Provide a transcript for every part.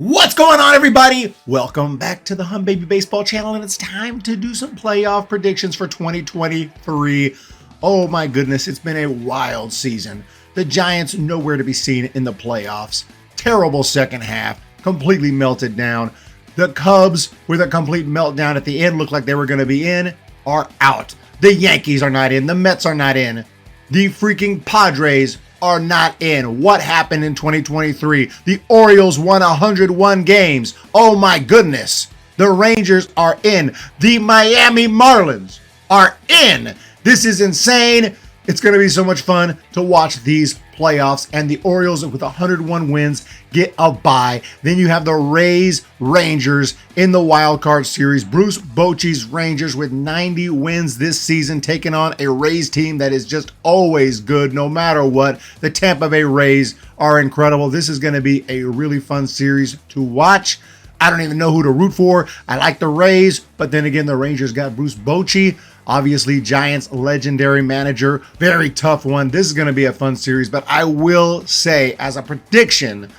What's going on, everybody? Welcome back to the Humm Baby Baseball channel, and it's time to do some playoff predictions for 2023. Oh my goodness, it's been a wild season. The Giants nowhere to be seen in the playoffs. Terrible second half, completely melted down. The Cubs, with a complete meltdown at the end, looked like they were going to be in, are out. The Yankees are not in. The Mets are not in. The freaking Padres are not in. What happened in 2023? The Orioles won 101 games. Oh my goodness. The Rangers are in. The Miami Marlins are in. This is insane. It's going to be so much fun to watch these playoffs, and the Orioles with 101 wins get a bye. Then you have the Rays Rangers in the wild card series. Bruce Bochy's Rangers with 90 wins this season, taking on a Rays team that is just always good no matter what. The Tampa Bay Rays are incredible. This is going to be a really fun series to watch. I don't even know who to root for. I like the Rays, but then again, the Rangers got Bruce Bochy. Obviously, Giants legendary manager. Very tough one. This is going to be a fun series, but I will say as a prediction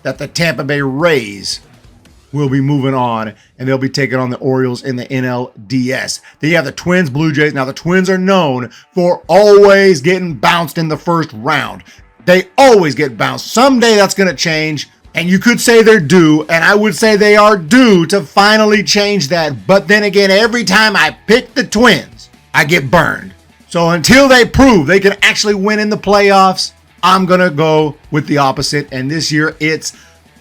that the Tampa Bay Rays will be moving on, and they'll be taking on the Orioles in the NLDS. Then you have the Twins, Blue Jays. Now, the Twins are known for always getting bounced in the first round. They always get bounced. Someday that's going to change. And you could say they're due, and I would say they are due to finally change that. But then again, every time I pick the Twins, I get burned. So until they prove they can actually win in the playoffs, I'm going to go with the opposite. And this year, it's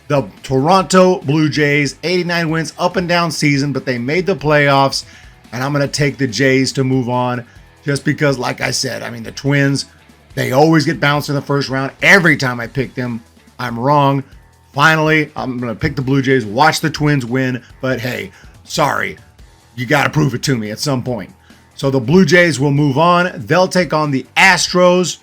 the Toronto Blue Jays, 89 wins, up and down season, but they made the playoffs. And I'm going to take the Jays to move on just because, like I said, I mean, the Twins, they always get bounced in the first round. Every time I pick them, I'm wrong. Finally, I'm going to pick the Blue Jays, watch the Twins win, but hey, sorry, you got to prove it to me at some point. So the Blue Jays will move on. They'll take on the Astros.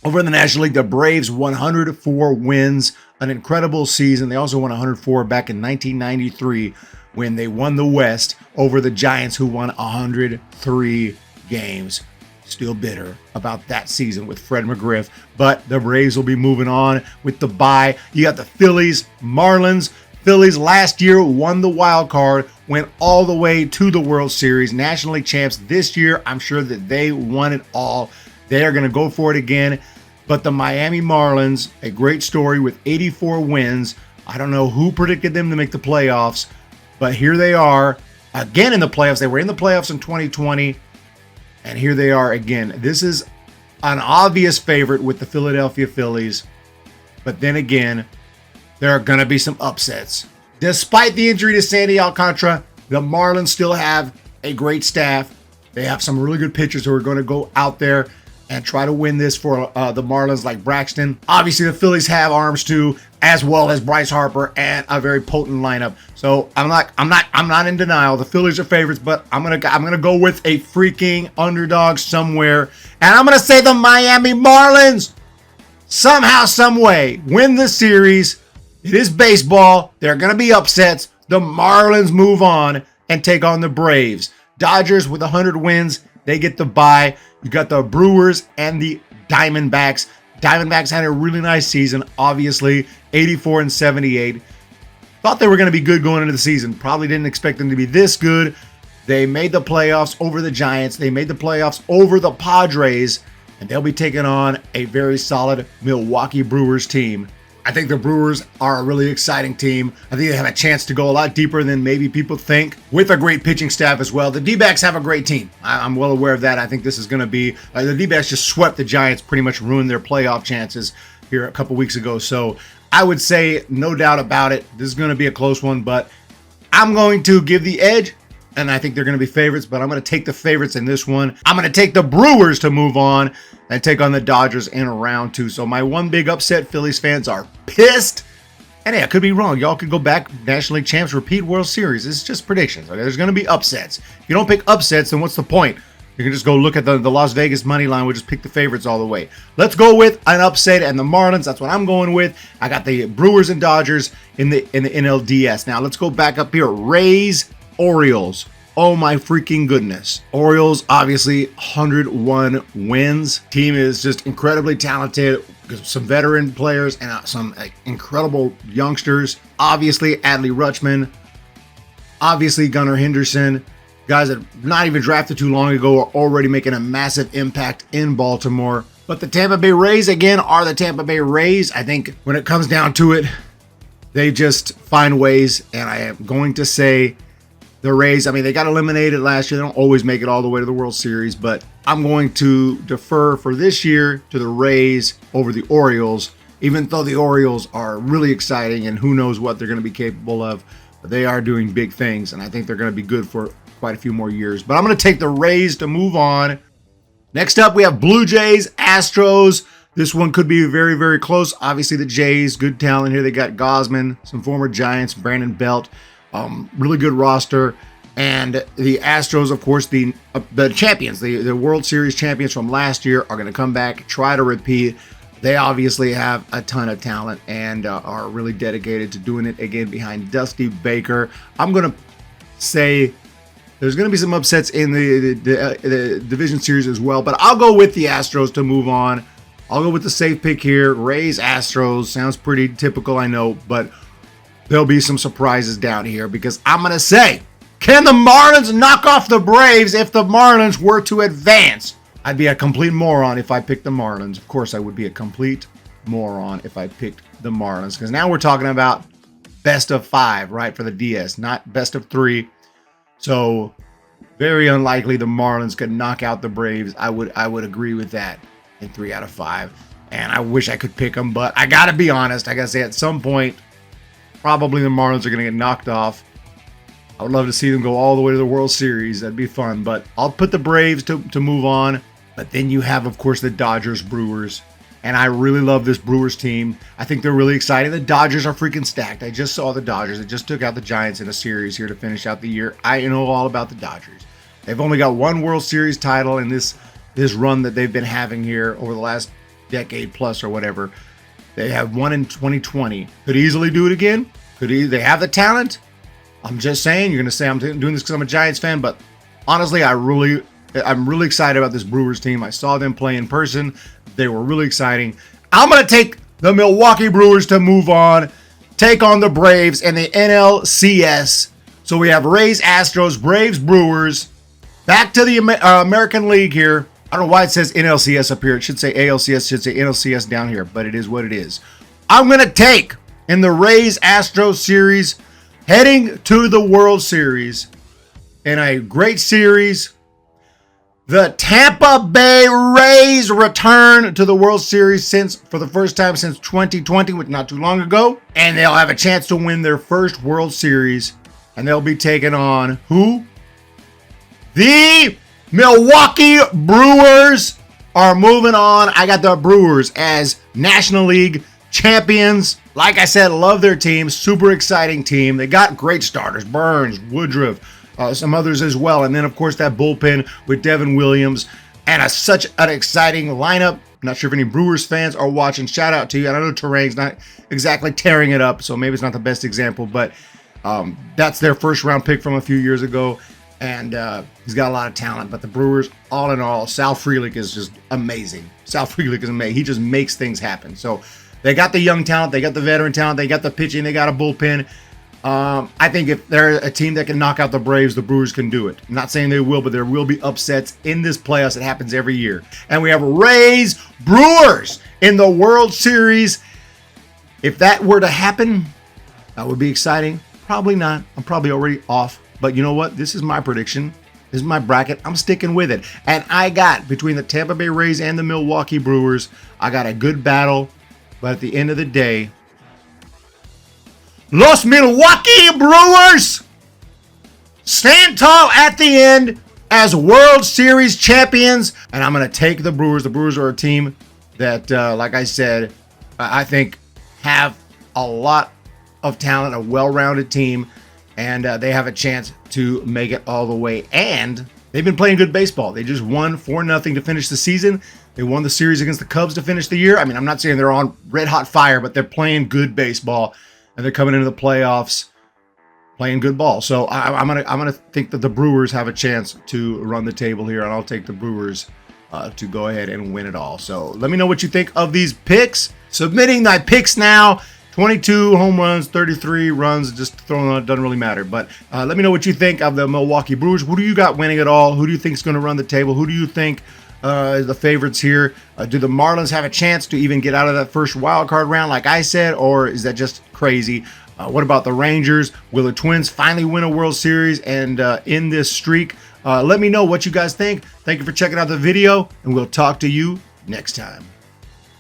Over in the National League, the Braves, 104 wins, an incredible season. They also won 104 back in 1993 when they won the West over the Giants, who won 103 games. Still bitter about that season with Fred McGriff, but the Braves will be moving on with the bye. You got the Phillies, Marlins. Phillies last year won the wild card, went all the way to the World Series, National League champs. This year, I'm sure that they won it all. They are going to go for it again. But the Miami Marlins, a great story with 84 wins. I don't know who predicted them to make the playoffs, but here they are again in the playoffs. They were in the playoffs in 2020. And here they are again. This is an obvious favorite with the Philadelphia Phillies. But then again, there are going to be some upsets. Despite the injury to Sandy Alcantara, the Marlins still have a great staff. They have some really good pitchers who are going to go out there and try to win this for the Marlins, like Braxton. Obviously, the Phillies have arms too, as well as Bryce Harper and a very potent lineup. So I'm not in denial. The Phillies are favorites, but I'm gonna go with a freaking underdog somewhere, and I'm gonna say the Miami Marlins somehow, some way win the series. It is baseball. There are gonna be upsets. The Marlins move on and take on the Braves. Dodgers with 100 wins. They get the bye. You got the Brewers and the Diamondbacks. Diamondbacks had a really nice season, obviously, 84 and 78. Thought they were going to be good going into the season. Probably didn't expect them to be this good. They made the playoffs over the Giants. They made the playoffs over the Padres, and they'll be taking on a very solid Milwaukee Brewers team. I think the Brewers are a really exciting team. I think they have a chance to go a lot deeper than maybe people think, with a great pitching staff as well. The D-backs have a great team. I'm well aware of that. I think this is going to be the D-backs just swept the Giants, pretty much ruined their playoff chances here a couple weeks ago. So I would say, no doubt about it, this is going to be a close one, but I'm going to give the edge, and I think they're going to be favorites, but I'm going to take the favorites in this one. I'm going to take the Brewers to move on and take on the Dodgers in round 2. So my one big upset, Phillies fans are pissed. And hey, I could be wrong. Y'all could go back, National League champs, repeat World Series. It's just predictions. Okay? There's going to be upsets. If you don't pick upsets, then what's the point? You can just go look at the Las Vegas money line. We'll just pick the favorites all the way. Let's go with an upset and the Marlins. That's what I'm going with. I got the Brewers and Dodgers in the NLDS. Now let's go back up here. Rays, Orioles. Oh my freaking goodness. Orioles, obviously, 101 wins. Team is just incredibly talented. some veteran players and some incredible youngsters. Obviously, Adley Rutschman, obviously Gunnar Henderson, guys that not even drafted too long ago are already making a massive impact in Baltimore. But the Tampa Bay Rays, again, are the Tampa Bay Rays. I think when it comes down to it, they just find ways, and I am going to say the Rays, I mean, they got eliminated last year. They don't always make it all the way to the World Series, but I'm going to defer for this year to the Rays over the Orioles, even though the Orioles are really exciting and who knows what they're going to be capable of. But they are doing big things, and I think they're going to be good for quite a few more years. But I'm going to take the Rays to move on. Next up, we have Blue Jays, Astros. This one could be very, very close. Obviously, the Jays, good talent here. They got Gosman, some former Giants, Brandon Belt. Really good roster. And the Astros, of course, the champions, the World Series champions from last year are going to come back, try to repeat. They obviously have a ton of talent and are really dedicated to doing it again behind Dusty Baker. I'm going to say there's going to be some upsets in the division series as well, but I'll go with the Astros to move on. I'll go with the safe pick here. Rays, Astros. Sounds pretty typical, I know, but there'll be some surprises down here because I'm going to say, can the Marlins knock off the Braves if the Marlins were to advance? I'd be a complete moron if I picked the Marlins. Of course, I would be a complete moron if I picked the Marlins because now we're talking about best of 5, right, for the DS, not best of 3. So very unlikely the Marlins could knock out the Braves. I would agree with that in 3 out of 5. And I wish I could pick them, but I got to be honest. I got to say at some point, probably the Marlins are going to get knocked off. I would love to see them go all the way to the World Series. That'd be fun. But I'll put the Braves to move on. But then you have, of course, the Dodgers, Brewers. And I really love this Brewers team. I think they're really exciting. The Dodgers are freaking stacked. I just saw the Dodgers. They just took out the Giants in a series here to finish out the year. I know all about the Dodgers. They've only got one World Series title in this run that they've been having here over the last decade plus or whatever. They have one in 2020. Could easily do it again. They have the talent. I'm just saying. You're going to say I'm doing this because I'm a Giants fan, but honestly, I'm really excited about this Brewers team. I saw them play in person. They were really exciting. I'm going to take the Milwaukee Brewers to move on, take on the Braves and the NLCS. So we have Rays, Astros, Braves, Brewers. Back to the American League here. I don't know why it says NLCS up here. It should say ALCS, it should say NLCS down here, but it is what it is. I'm going to take in the Rays-Astros series, heading to the World Series in a great series. The Tampa Bay Rays return to the World Series for the first time since 2020, which not too long ago. And they'll have a chance to win their first World Series. And they'll be taking on who? The Milwaukee Brewers are moving on. I got the Brewers as National League champions. Like I said, love their team. Super exciting team. They got great starters. Burns, Woodruff, some others as well. And then, of course, that bullpen with Devin Williams. And such an exciting lineup. Not sure if any Brewers fans are watching. Shout out to you. I know Terang's not exactly tearing it up, so maybe it's not the best example. But that's their first round pick from a few years ago. And he's got a lot of talent. But the Brewers, all in all, Sal Frelick is just amazing. Sal Frelick is amazing. He just makes things happen. So they got the young talent. They got the veteran talent. They got the pitching. They got a bullpen. I think if they're a team that can knock out the Braves, the Brewers can do it. I'm not saying they will, but there will be upsets in this playoffs. It happens every year. And we have Rays, Brewers in the World Series. If that were to happen, that would be exciting. Probably not. I'm probably already off. But you know what? This is my prediction. This is my bracket. I'm sticking with it. And I got, between the Tampa Bay Rays and the Milwaukee Brewers, I got a good battle. But at the end of the day, Los Milwaukee Brewers stand tall at the end as World Series champions. And I'm going to take the Brewers. The Brewers are a team that, like I said, I think have a lot of talent, a well-rounded team. And they have a chance to make it all the way. And they've been playing good baseball. They just won 4-0 to finish the season. They won the series against the Cubs to finish the year. I mean, I'm not saying they're on red-hot fire, but they're playing good baseball. And they're coming into the playoffs playing good ball. So I'm gonna think that the Brewers have a chance to run the table here. And I'll take the Brewers to go ahead and win it all. So let me know what you think of these picks. Submitting thy picks now. 22 home runs, 33 runs, just throwing on, it doesn't really matter. But let me know what you think of the Milwaukee Brewers. Who do you got winning it all? Who do you think is going to run the table? Who do you think is the favorites here? Do the Marlins have a chance to even get out of that first wild card round like I said, or is that just crazy? What about the Rangers? Will the Twins finally win a World Series and end this streak? Let me know what you guys think. Thank you for checking out the video, and we'll talk to you next time.